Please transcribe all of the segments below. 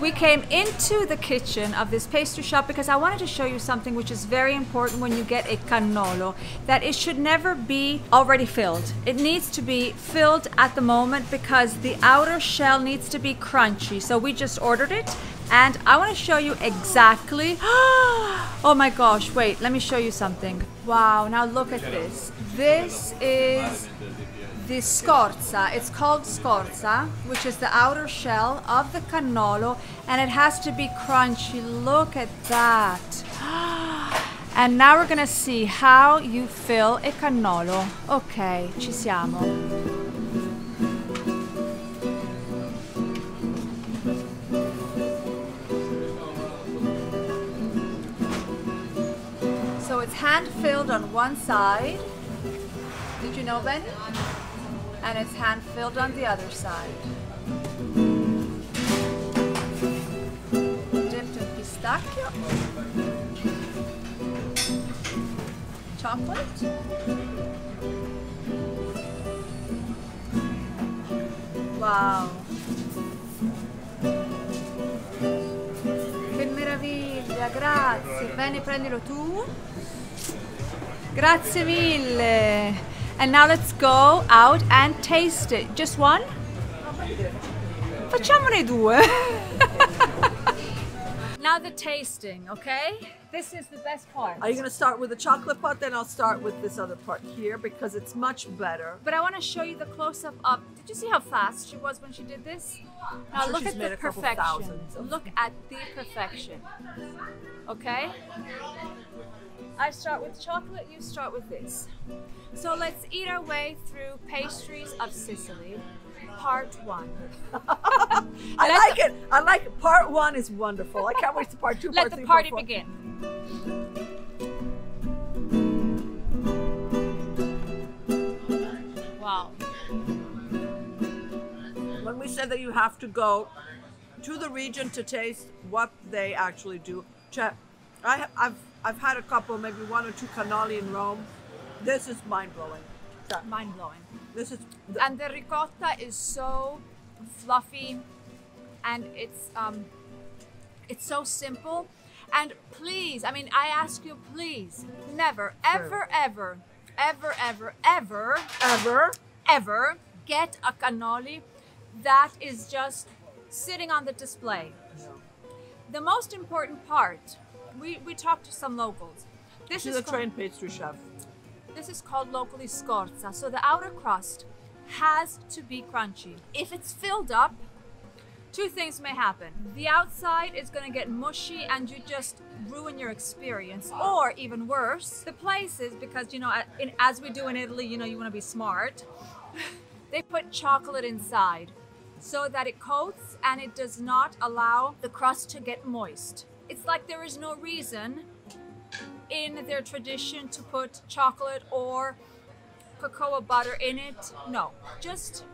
We came into the kitchen of this pastry shop because I wanted to show you something which is very important when you get a cannolo, that it should never be already filled. It needs to be filled at the moment because the outer shell needs to be crunchy. So we just ordered it and I want to show you exactly. Oh my gosh, wait, let me show you something. Wow, now look at this. This is the scorza. It's called scorza, which is the outer shell of the cannolo, and it has to be crunchy. Look at that. And now we're gonna see how you fill a cannolo. Ok, ci siamo. So it's hand filled on one side. Did you know, Ben? And it's hand filled on the other side. Dipped in pistachio, chocolate, wow, che meraviglia, grazie. Bene, prendilo tu. Grazie mille. And now let's go out and taste it. Just one? Facciamone due. Now the tasting, okay? This is the best part. Are you going to start with the chocolate part? Then I'll start with this other part here because it's much better. But I want to show you the close-up up. Did you see how fast she was when she did this? Now look at the perfection. Look at the perfection. Okay? I start with chocolate, you start with this. So let's eat our way through pastries of Sicily, part 1. I like it. I like it. Part 1 is wonderful. I can't wait to part 2, part 3, Let the party part 4. begin. Wow. When we said that you have to go to the region to taste what they actually do, I've had a couple, maybe 1 or 2 cannoli in Rome. This is mind-blowing. Mind-blowing. This is And the ricotta is so fluffy, and it's so simple. And please, I mean, I ask you, please, never, ever, ever, ever, ever, ever, ever, ever get a cannoli that is just sitting on the display. No. The most important part, we talked to some locals. She's a trained pastry chef. This is called locally scorza. So the outer crust has to be crunchy. If it's filled up, 2 things may happen. The outside is going to get mushy and you just ruin your experience. Or even worse, the places, because you know, as we do in Italy, you know, you want to be smart. They put chocolate inside so that it coats and it does not allow the crust to get moist. It's like there is no reason in their tradition to put chocolate or cocoa butter in it. No, just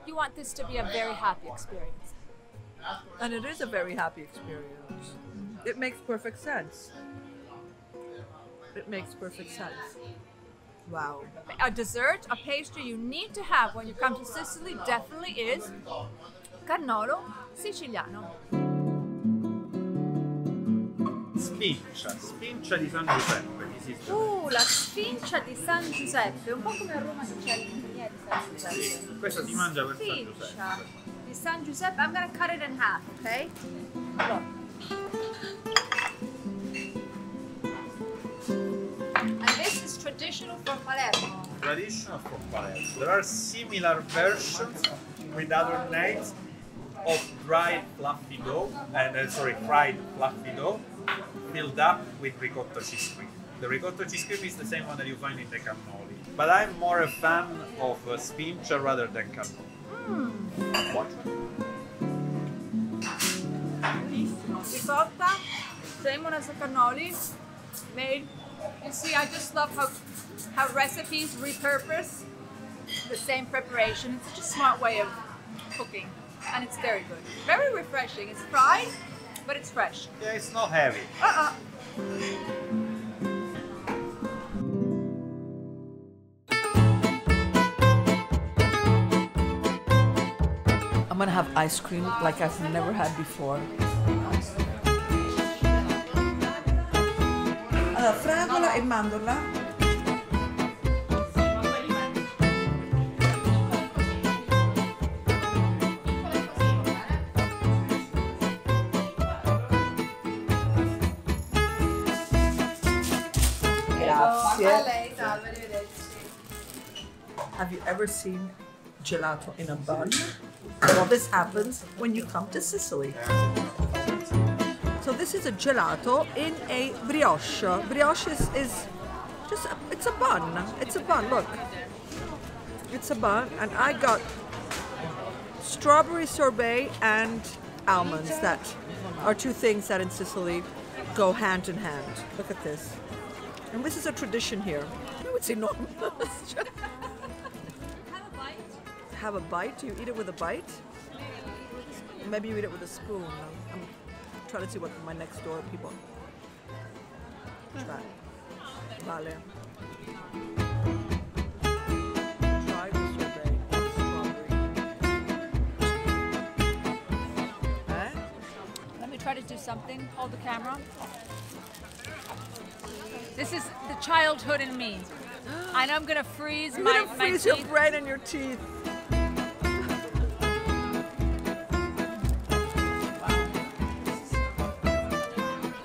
you want this to be a very happy experience. And it is a very happy experience. It makes perfect sense. It makes perfect sense. Wow. A dessert, a pastry you need to have when you come to Sicily definitely is cannolo siciliano. Sfincia di San Giuseppe. La sfincia di San Giuseppe, un po' come a Roma che c'è l'infermiera di San Giuseppe. Questa si mangia per San Sfincia Giuseppe. di San Giuseppe. I'm gonna cut it in half, okay? Look. And this is traditional from Palermo. Traditional from Palermo. There are similar versions with other names of dried fluffy dough, and fried fluffy dough, filled up with ricotta cheese cream. The ricotta cheese cream is the same one that you find in the cannoli, but I'm more a fan of sfincia rather than cannoli. What? Ricotta, same one as the cannoli, made. You see, I just love how recipes repurpose the same preparation. It's such a smart way of cooking, and it's very good. Very refreshing. It's fried, but it's fresh. Yeah, it's not heavy. I'm gonna have ice cream like I've never had before. Allora, fragola e mandorla. Grazie. Have you ever seen gelato in a bun? Well, this happens when you come to Sicily. So this is a gelato in a brioche. Brioche is just, it's a bun. It's a bun, look. It's a bun, and I got strawberry sorbet and almonds. That are two things that in Sicily go hand in hand. Look at this. And this is a tradition here. I would say not much. Have a bite? Do you eat it with a bite? Maybe you eat it with a spoon. I'm trying to see what my next door people try. Vale. Try the sorbet of strawberry. Eh? Let me try to do something. Hold the camera. This is the childhood in me. I know I'm gonna freeze You're my gonna freeze teeth. your brain and your teeth.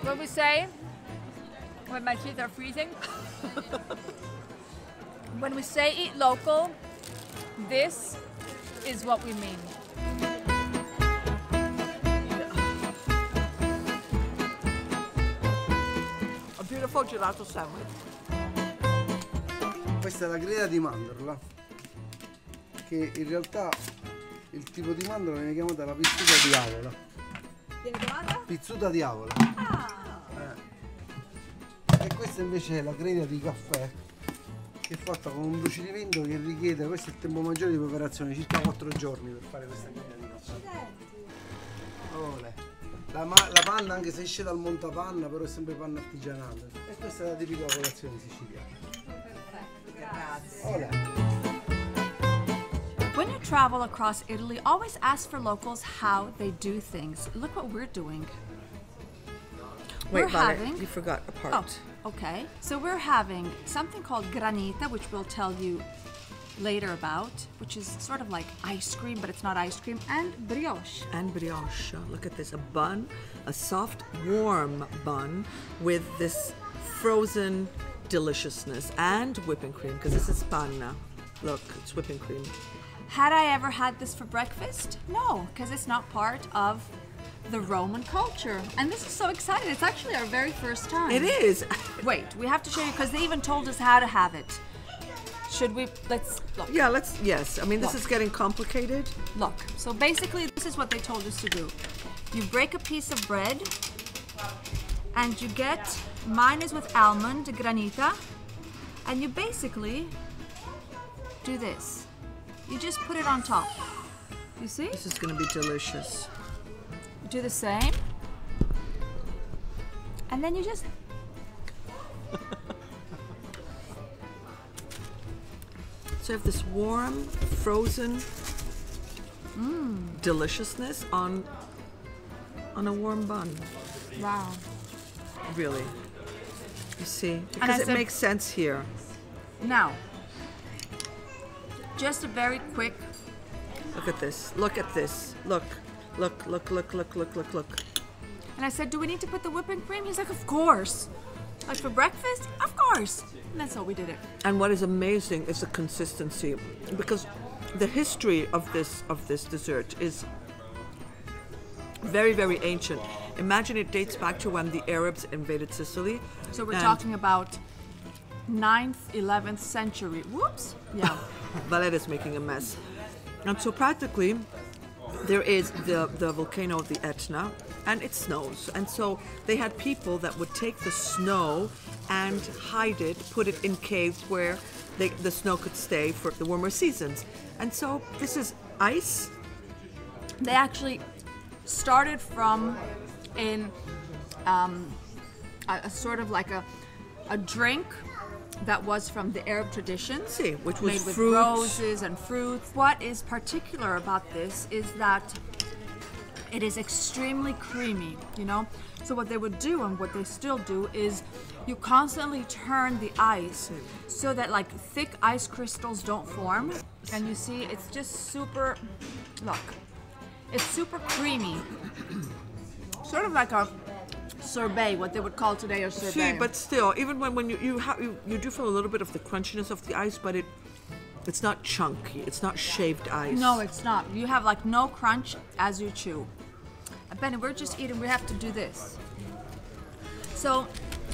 What we say when my teeth are freezing? When we say eat local, this is what we mean. A beautiful gelato sandwich. Questa è la granita di mandorla, che in realtà il tipo di mandorla viene chiamata la pizzuta di avola. Viene chiamata? Pizzuta di avola. E questa invece è la granita di caffè, che è fatta con un brucirimento che richiede, questo è il tempo maggiore di preparazione, circa 4 giorni per fare questa granita di caffè. Olè. La panna, anche se esce dal montapanna, però è sempre panna artigianale. E questa è la tipica colazione siciliana. Olè. When you travel across Italy, always ask for locals how they do things. Look what we're doing. Wait, We're Valeria, having- you forgot a part. Oh, okay. So we're having something called granita, which we'll tell you later about, which is sort of like ice cream, but it's not ice cream, and brioche. And brioche. Look at this, a bun, a soft, warm bun with this frozen deliciousness and whipping cream, because this is panna. Look, it's whipping cream. Had I ever had this for breakfast? No, because it's not part of the Roman culture. And this is so exciting. It's actually our very first time. It is. Wait, we have to show you because they even told us how to have it. Should we? Let's look. Yeah, yes. I mean, this Look. is getting complicated. Look. So basically, this is what they told us to do. You break a piece of bread, and you get, mine is with almond, granita, and you basically do this. You just put it on top. You see? This is going to be delicious. Do the same. And then you just... So you have this warm, frozen deliciousness on a warm bun. Wow. Really. You see? I Because it said- makes sense here. Now, just a very quick... Look at this. Look at this. Look. Look, look, look, look, look, look, look. And I said, do we need to put the whipping cream? He's like, of course. Like for breakfast? Of course. And that's how we did it. And what is amazing is the consistency, because the history of this dessert is very, very ancient. Imagine it dates back to when the Arabs invaded Sicily. So we're and talking about 9th, 11th century. Whoops. Yeah. Valeria's making a mess. And so practically, there is the volcano of the Etna, and it snows. And so they had people that would take the snow and hide it, put it in caves where the snow could stay for the warmer seasons. And so this is ice. They actually started from in a sort of like a drink that was from the Arab tradition. See, which was made with fruit. roses and fruits. What is particular about this is that it is extremely creamy, you know? So what they would do, and what they still do, is you constantly turn the ice so that like thick ice crystals don't form. And you see, it's just super, look, it's super creamy. Sort of like a sorbet, what they would call today a sorbet. See, but still, even when you do feel a little bit of the crunchiness of the ice, but it's not chunky. It's not shaved ice. No, it's not. You have like no crunch as you chew. Benny, we're just eating. We have to do this. So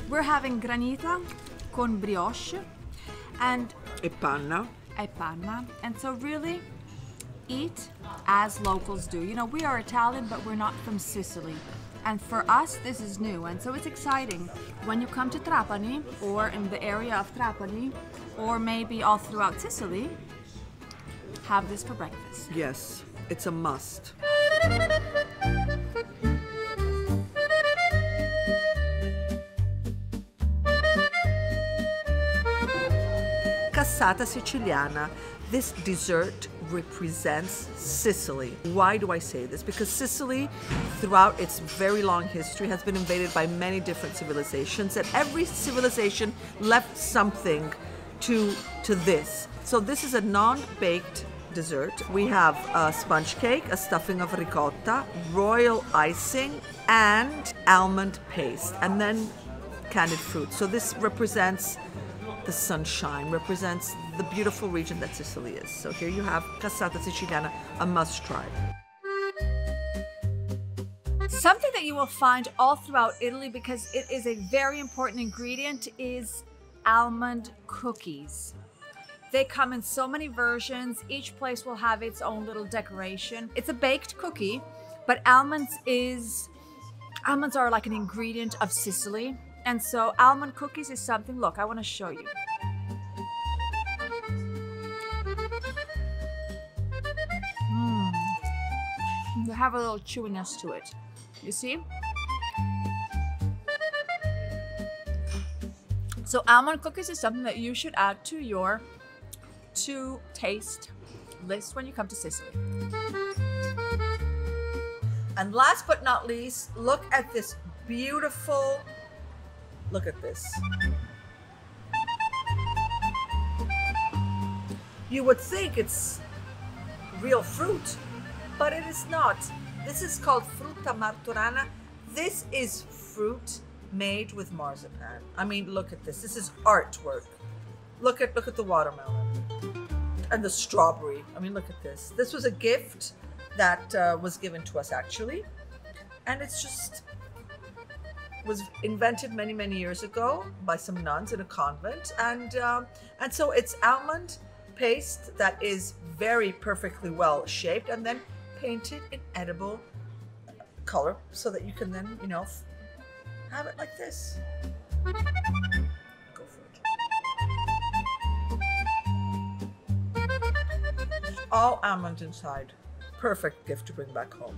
we're having granita con brioche and E panna. And so really eat as locals do. You know, we are Italian, but we're not from Sicily. And for us, this is new. And so it's exciting. When you come to Trapani, or in the area of Trapani, or maybe all throughout Sicily, have this for breakfast. Yes, it's a must. Cassata Siciliana. This dessert represents Sicily. Why do I say this? Because Sicily, throughout its very long history, has been invaded by many different civilizations, and every civilization left something to this. So this is a non-baked dessert. We have a sponge cake, a stuffing of ricotta, royal icing, and almond paste, and then candied fruit. So this represents the sunshine, represents the beautiful region that Sicily is. So here you have cassata siciliana, a must try. Something that you will find all throughout Italy, because it is a very important ingredient, is almond cookies. They come in so many versions. Each place will have its own little decoration. It's a baked cookie, but almonds are like an ingredient of Sicily. And so almond cookies is something, look, I want to show you. They have a little chewiness to it. You see? So almond cookies is something that you should add to your to-taste list when you come to Sicily. And last but not least, look at this beautiful, look at this. You would think it's real fruit, but it is not. This is called frutta martorana. This is fruit made with marzipan. I mean, look at this. This is artwork. Look at the watermelon and the strawberry. I mean, look at this. This was a gift that was given to us actually, and it's just was invented many years ago by some nuns in a convent, and so it's almond paste that is very perfectly well shaped and then painted in edible color so that you can then, you know, have it like this. Go for it. All almonds inside. Perfect gift to bring back home.